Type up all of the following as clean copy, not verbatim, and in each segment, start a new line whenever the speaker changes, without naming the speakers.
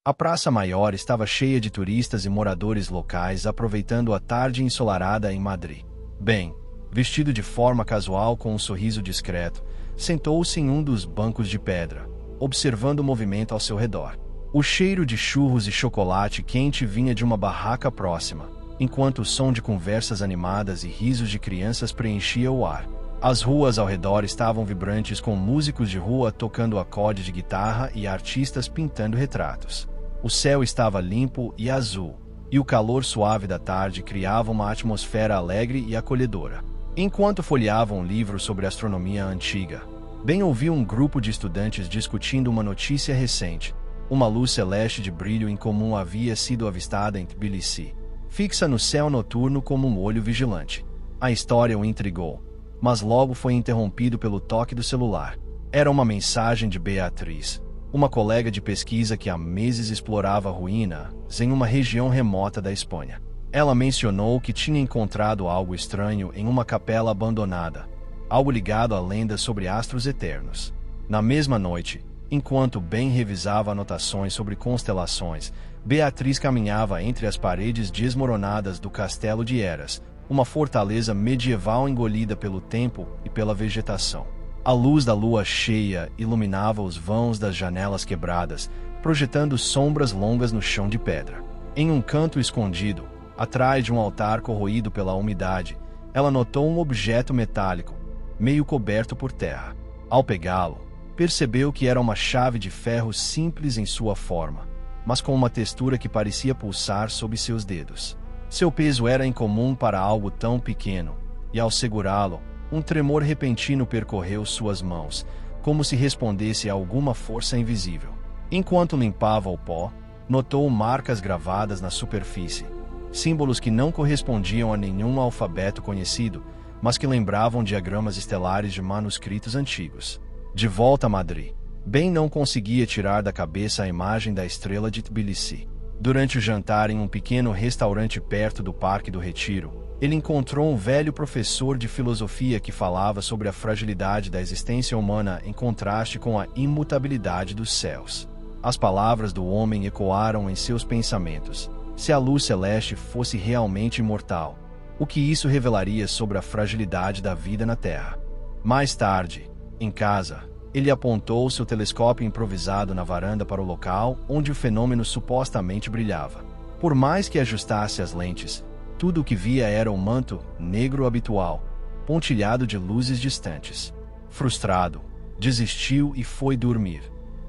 A Praça Maior estava cheia de turistas e moradores locais aproveitando a tarde ensolarada em Madrid. Ben, vestido de forma casual com um sorriso discreto, sentou-se em um dos bancos de pedra, observando o movimento ao seu redor. O cheiro de churros e chocolate quente vinha de uma barraca próxima, enquanto o som de conversas animadas e risos de crianças preenchia o ar. As ruas ao redor estavam vibrantes com músicos de rua tocando acorde de guitarra e artistas pintando retratos. O céu estava limpo e azul, e o calor suave da tarde criava uma atmosfera alegre e acolhedora. Enquanto folheavam um livro sobre astronomia antiga, Ben ouviu um grupo de estudantes discutindo uma notícia recente. Uma luz celeste de brilho incomum havia sido avistada em Tbilisi, fixa no céu noturno como um olho vigilante. A história o intrigou, mas logo foi interrompido pelo toque do celular. Era uma mensagem de Beatriz, uma colega de pesquisa que há meses explorava ruínas em uma região remota da Espanha. Ela mencionou que tinha encontrado algo estranho em uma capela abandonada, algo ligado a lendas sobre astros eternos. Na mesma noite, enquanto Ben revisava anotações sobre constelações, Beatriz caminhava entre as paredes desmoronadas do Castelo de Eras, uma fortaleza medieval engolida pelo tempo e pela vegetação. A luz da lua cheia iluminava os vãos das janelas quebradas, projetando sombras longas no chão de pedra. Em um canto escondido, atrás de um altar corroído pela umidade, ela notou um objeto metálico, meio coberto por terra. Ao pegá-lo, percebeu que era uma chave de ferro simples em sua forma, mas com uma textura que parecia pulsar sob seus dedos. Seu peso era incomum para algo tão pequeno, e ao segurá-lo, um tremor repentino percorreu suas mãos, como se respondesse a alguma força invisível. Enquanto limpava o pó, notou marcas gravadas na superfície, símbolos que não correspondiam a nenhum alfabeto conhecido, mas que lembravam diagramas estelares de manuscritos antigos. De volta a Madrid, Ben não conseguia tirar da cabeça a imagem da estrela de Tbilisi. Durante o jantar em um pequeno restaurante perto do Parque do Retiro, ele encontrou um velho professor de filosofia que falava sobre a fragilidade da existência humana em contraste com a imutabilidade dos céus. As palavras do homem ecoaram em seus pensamentos. Se a luz celeste fosse realmente imortal, o que isso revelaria sobre a fragilidade da vida na Terra? Mais tarde, em casa, ele apontou seu telescópio improvisado na varanda para o local onde o fenômeno supostamente brilhava. Por mais que ajustasse as lentes, tudo o que via era o manto negro habitual, pontilhado de luzes distantes. Frustrado, desistiu e foi dormir,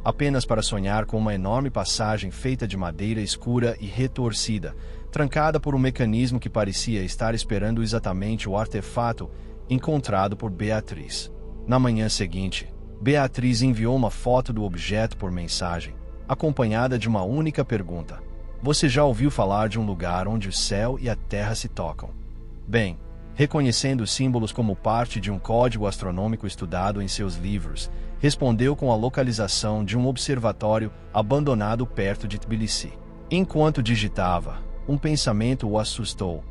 apenas para sonhar com uma enorme passagem feita de madeira escura e retorcida, trancada por um mecanismo que parecia estar esperando exatamente o artefato encontrado por Beatriz. Na manhã seguinte, Beatriz enviou uma foto do objeto por mensagem, acompanhada de uma única pergunta: "Você já ouviu falar de um lugar onde o céu e a terra se tocam?" Ben, reconhecendo os símbolos como parte de um código astronômico estudado em seus livros, respondeu com a localização de um observatório abandonado perto de Tbilisi. Enquanto digitava, um pensamento o assustou.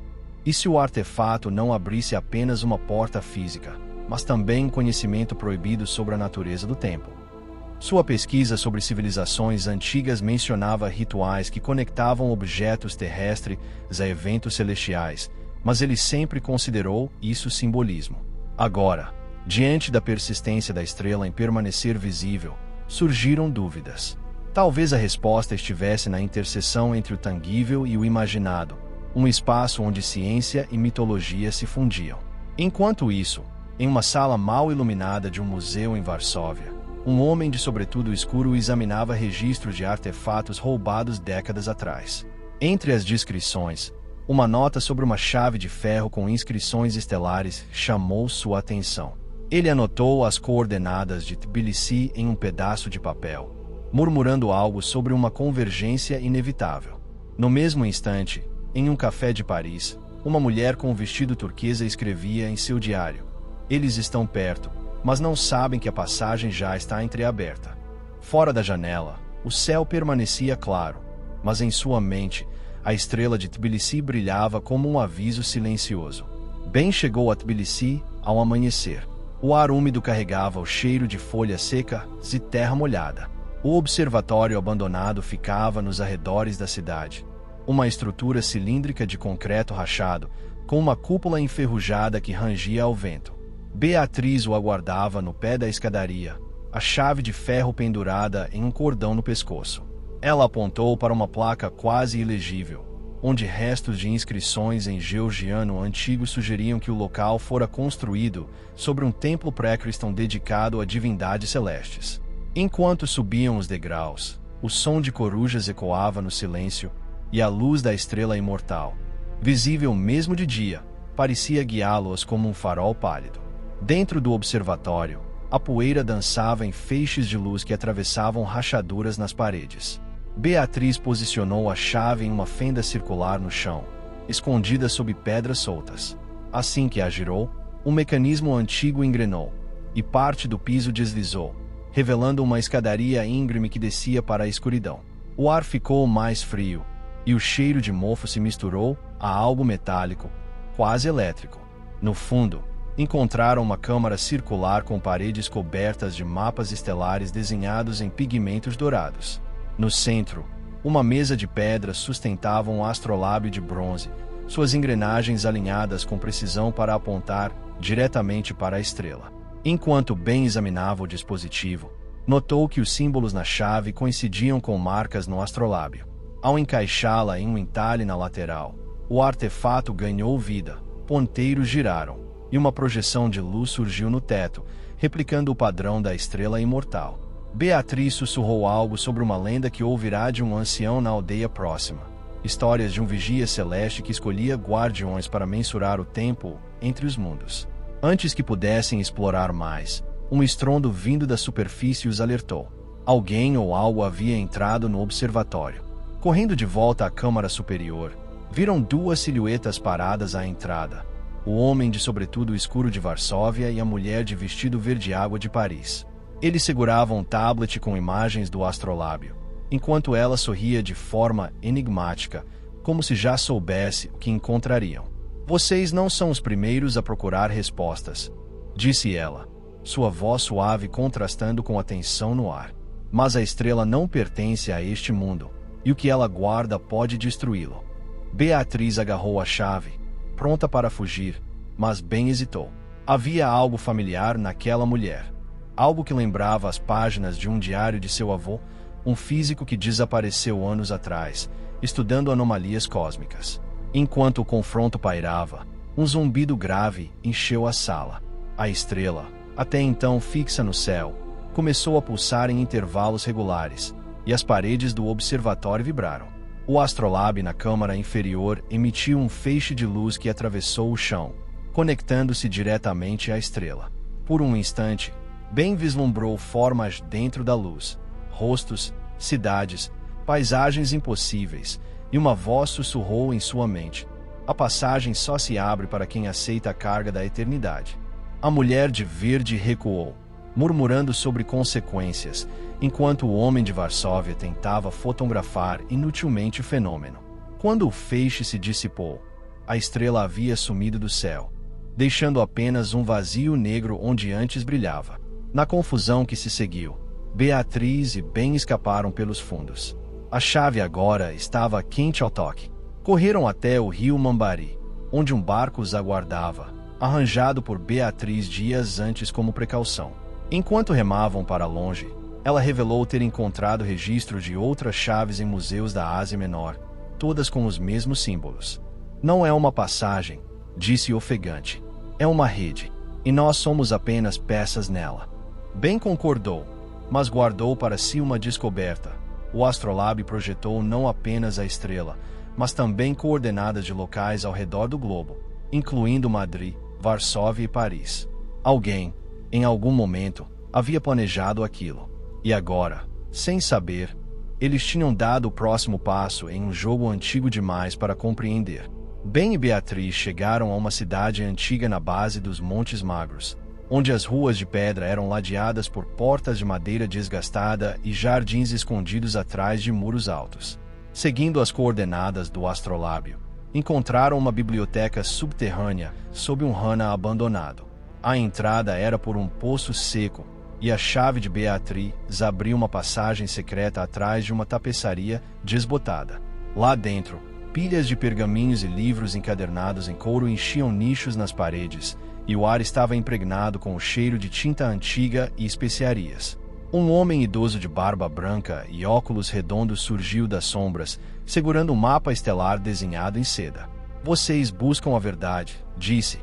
E se o artefato não abrisse apenas uma porta física, mas também um conhecimento proibido sobre a natureza do tempo? Sua pesquisa sobre civilizações antigas mencionava rituais que conectavam objetos terrestres a eventos celestiais, mas ele sempre considerou isso simbolismo. Agora, diante da persistência da estrela em permanecer visível, surgiram dúvidas. Talvez a resposta estivesse na interseção entre o tangível e o imaginado, um espaço onde ciência e mitologia se fundiam. Enquanto isso, em uma sala mal iluminada de um museu em Varsóvia, um homem de sobretudo escuro examinava registros de artefatos roubados décadas atrás. Entre as descrições, uma nota sobre uma chave de ferro com inscrições estelares chamou sua atenção. Ele anotou as coordenadas de Tbilisi em um pedaço de papel, murmurando algo sobre uma convergência inevitável. No mesmo instante, em um café de Paris, uma mulher com um vestido turquesa escrevia em seu diário: "Eles estão perto, mas não sabem que a passagem já está entreaberta." Fora da janela, o céu permanecia claro, mas em sua mente, a estrela de Tbilisi brilhava como um aviso silencioso. Ben chegou a Tbilisi ao amanhecer. O ar úmido carregava o cheiro de folha seca e terra molhada. O observatório abandonado ficava nos arredores da cidade. Uma estrutura cilíndrica de concreto rachado, com uma cúpula enferrujada que rangia ao vento. Beatriz o aguardava no pé da escadaria, a chave de ferro pendurada em um cordão no pescoço. Ela apontou para uma placa quase ilegível, onde restos de inscrições em georgiano antigo sugeriam que o local fora construído sobre um templo pré-cristão dedicado a divindades celestes. Enquanto subiam os degraus, o som de corujas ecoava no silêncio e a luz da estrela imortal, visível mesmo de dia, parecia guiá-los como um farol pálido. Dentro do observatório, a poeira dançava em feixes de luz que atravessavam rachaduras nas paredes. Beatriz posicionou a chave em uma fenda circular no chão, escondida sob pedras soltas. Assim que a girou, um mecanismo antigo engrenou, e parte do piso deslizou, revelando uma escadaria íngreme que descia para a escuridão. O ar ficou mais frio, e o cheiro de mofo se misturou a algo metálico, quase elétrico. No fundo, encontraram uma câmara circular com paredes cobertas de mapas estelares desenhados em pigmentos dourados. No centro, uma mesa de pedra sustentava um astrolábio de bronze, suas engrenagens alinhadas com precisão para apontar diretamente para a estrela. Enquanto Ben examinava o dispositivo, notou que os símbolos na chave coincidiam com marcas no astrolábio. Ao encaixá-la em um entalhe na lateral, o artefato ganhou vida, ponteiros giraram, e uma projeção de luz surgiu no teto, replicando o padrão da estrela imortal. Beatriz sussurrou algo sobre uma lenda que ouvirá de um ancião na aldeia próxima. Histórias de um vigia celeste que escolhia guardiões para mensurar o tempo entre os mundos. Antes que pudessem explorar mais, um estrondo vindo da superfície os alertou. Alguém ou algo havia entrado no observatório. Correndo de volta à câmara superior, viram duas silhuetas paradas à entrada. O homem de sobretudo escuro de Varsóvia e a mulher de vestido verde-água de Paris. Eles seguravam um tablet com imagens do astrolábio, enquanto ela sorria de forma enigmática, como se já soubesse o que encontrariam. Vocês não são os primeiros a procurar respostas, disse ela, sua voz suave contrastando com a tensão no ar. Mas a estrela não pertence a este mundo, e o que ela guarda pode destruí-lo. Beatriz agarrou a chave, pronta para fugir, mas Ben hesitou. Havia algo familiar naquela mulher. Algo que lembrava as páginas de um diário de seu avô, um físico que desapareceu anos atrás, estudando anomalias cósmicas. Enquanto o confronto pairava, um zumbido grave encheu a sala. A estrela, até então fixa no céu, começou a pulsar em intervalos regulares, e as paredes do observatório vibraram. O astrolábio na câmara inferior emitiu um feixe de luz que atravessou o chão, conectando-se diretamente à estrela. Por um instante, Ben vislumbrou formas dentro da luz, rostos, cidades, paisagens impossíveis, e uma voz sussurrou em sua mente: a passagem só se abre para quem aceita a carga da eternidade. A mulher de verde recuou, murmurando sobre consequências, enquanto o homem de Varsóvia tentava fotografar inutilmente o fenômeno. Quando o feixe se dissipou, a estrela havia sumido do céu, deixando apenas um vazio negro onde antes brilhava. Na confusão que se seguiu, Beatriz e Ben escaparam pelos fundos. A chave agora estava quente ao toque. Correram até o rio Mambari, onde um barco os aguardava, arranjado por Beatriz dias antes como precaução. Enquanto remavam para longe, ela revelou ter encontrado registros de outras chaves em museus da Ásia Menor, todas com os mesmos símbolos. Não é uma passagem, disse ofegante. É uma rede, e nós somos apenas peças nela. Ben concordou, mas guardou para si uma descoberta. O astrolábio projetou não apenas a estrela, mas também coordenadas de locais ao redor do globo, incluindo Madrid, Varsóvia e Paris. Alguém, em algum momento, havia planejado aquilo. E agora, sem saber, eles tinham dado o próximo passo em um jogo antigo demais para compreender. Ben e Beatriz chegaram a uma cidade antiga na base dos Montes Magros, onde as ruas de pedra eram ladeadas por portas de madeira desgastada e jardins escondidos atrás de muros altos. Seguindo as coordenadas do astrolábio, encontraram uma biblioteca subterrânea sob um rana abandonado. A entrada era por um poço seco, e a chave de Beatriz abriu uma passagem secreta atrás de uma tapeçaria desbotada. Lá dentro, pilhas de pergaminhos e livros encadernados em couro enchiam nichos nas paredes, e o ar estava impregnado com o cheiro de tinta antiga e especiarias. Um homem idoso de barba branca e óculos redondos surgiu das sombras, segurando um mapa estelar desenhado em seda. Vocês buscam a verdade, disse,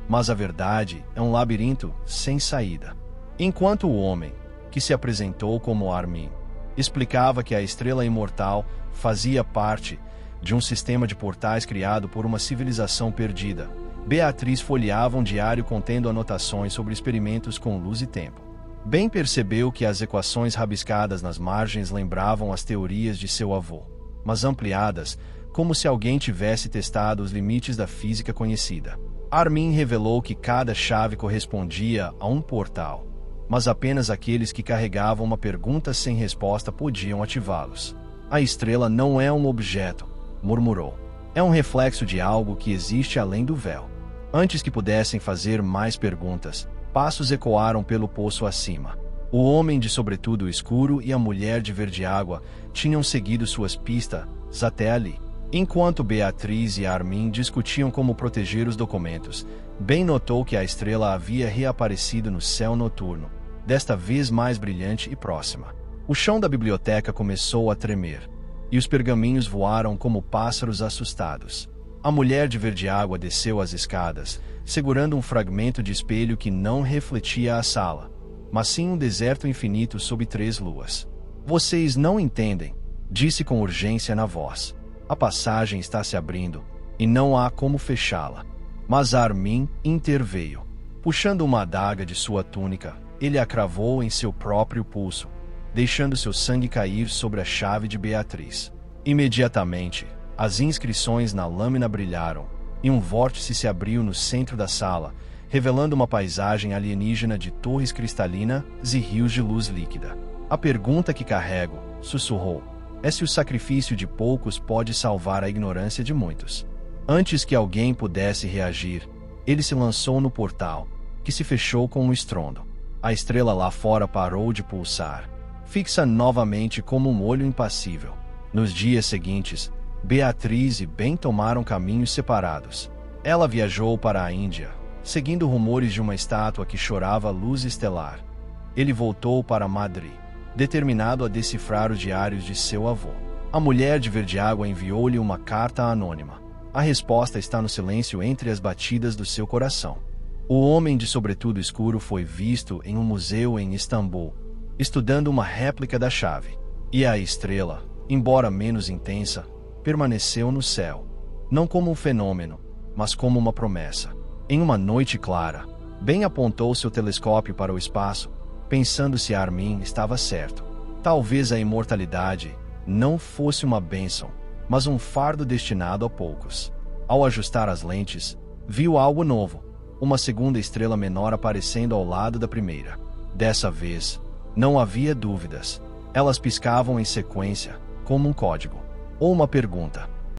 mas a verdade é um labirinto sem saída. Enquanto o homem, que se apresentou como Armin, explicava que a estrela imortal fazia parte de um sistema de portais criado por uma civilização perdida, Beatriz folheava um diário contendo anotações sobre experimentos com luz e tempo. Ben percebeu que as equações rabiscadas nas margens lembravam as teorias de seu avô, mas ampliadas, como se alguém tivesse testado os limites da física conhecida. Armin revelou que cada chave correspondia a um portal, mas apenas aqueles que carregavam uma pergunta sem resposta podiam ativá-los. A estrela não é um objeto, murmurou. É um reflexo de algo que existe além do véu. Antes que pudessem fazer mais perguntas, passos ecoaram pelo poço acima. O homem de sobretudo escuro e a mulher de verde água tinham seguido suas pistas até ali. Enquanto Beatriz e Armin discutiam como proteger os documentos, Ben notou que a estrela havia reaparecido no céu noturno, desta vez mais brilhante e próxima. O chão da biblioteca começou a tremer, e os pergaminhos voaram como pássaros assustados. A mulher de verde água desceu as escadas, segurando um fragmento de espelho que não refletia a sala, mas sim um deserto infinito sob 3 luas. Vocês não entendem, disse com urgência na voz. A passagem está se abrindo, e não há como fechá-la. Mas Armin interveio. Puxando uma adaga de sua túnica, ele a cravou em seu próprio pulso, deixando seu sangue cair sobre a chave de Beatriz. Imediatamente, as inscrições na lâmina brilharam, e um vórtice se abriu no centro da sala, revelando uma paisagem alienígena de torres cristalinas e rios de luz líquida. A pergunta que carrego, sussurrou, é se o sacrifício de poucos pode salvar a ignorância de muitos. Antes que alguém pudesse reagir, ele se lançou no portal, que se fechou com um estrondo. A estrela lá fora parou de pulsar, fixa novamente como um olho impassível. Nos dias seguintes, Beatriz e Ben tomaram caminhos separados. Ela viajou para a Índia, seguindo rumores de uma estátua que chorava luz estelar. Ele voltou para Madrid, determinado a decifrar os diários de seu avô. A mulher de verde água enviou-lhe uma carta anônima. A resposta está no silêncio entre as batidas do seu coração. O homem de sobretudo escuro foi visto em um museu em Istambul, estudando uma réplica da chave. E a estrela, embora menos intensa, permaneceu no céu, não como um fenômeno, mas como uma promessa. Em uma noite clara, Ben apontou seu telescópio para o espaço, pensando se Armin estava certo. Talvez a imortalidade não fosse uma bênção, mas um fardo destinado a poucos. Ao ajustar as lentes, viu algo novo, uma segunda estrela menor aparecendo ao lado da primeira. Dessa vez, não havia dúvidas. Elas piscavam em sequência, como um código. Ou uma pergunta.